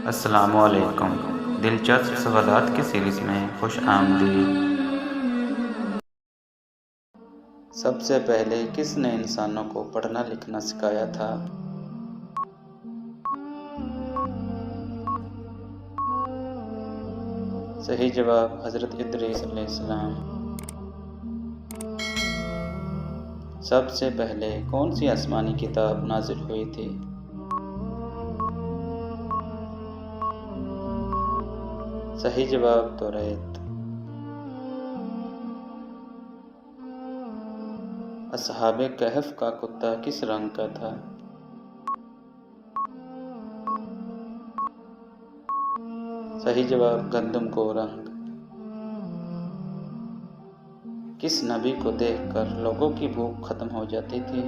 السلام علیکم، دلچسپ سوالات کی سیریز میں خوش آمدید۔ سب سے پہلے کس نے انسانوں کو پڑھنا لکھنا سکھایا تھا؟ صحیح جواب حضرت ادریس علیہ السلام۔ سب سے پہلے کون سی آسمانی کتاب نازل ہوئی تھی؟ صحیح جواب توریت۔ اصحاب کہف کا کتا کس رنگ کا تھا؟ صحیح جواب گندم کو رنگ۔ کس نبی کو دیکھ کر لوگوں کی بھوک ختم ہو جاتی تھی؟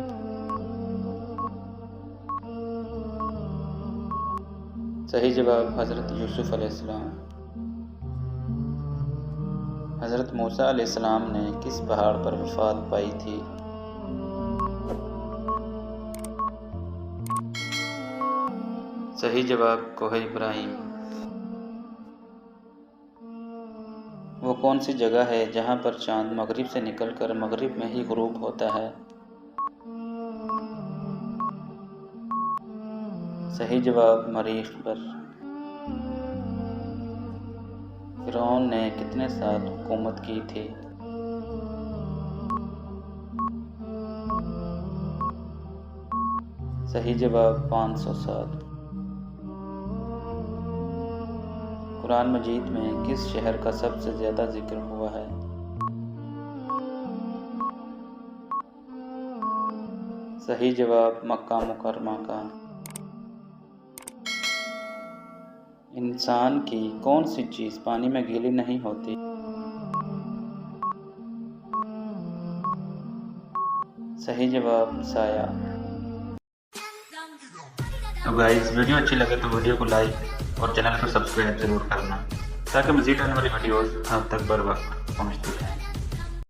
صحیح جواب حضرت یوسف علیہ السلام۔ حضرت موسیٰ علیہ السلام نے کس پہاڑ پر وفات پائی تھی؟ صحیح جواب کوہ ابراہیم۔ وہ کون سی جگہ ہے جہاں پر چاند مغرب سے نکل کر مغرب میں ہی غروب ہوتا ہے؟ صحیح جواب مریخ پر۔ فرعون نے کتنے سال حکومت کی تھی؟ صحیح جواب 500 سال۔ قرآن مجید میں کس شہر کا سب سے زیادہ ذکر ہوا ہے؟ صحیح جواب مکہ مکرمہ کا۔ انسان کی کون سی چیز پانی میں گیلی نہیں ہوتی؟ صحیح جواب سایہ۔ تو گائز ویڈیو اچھی لگے تو ویڈیو کو لائک اور چینل کو سبسکرائب ضرور کرنا تاکہ مزید آنے والی ویڈیوز آپ تک بر وقت پہنچتی رہیں۔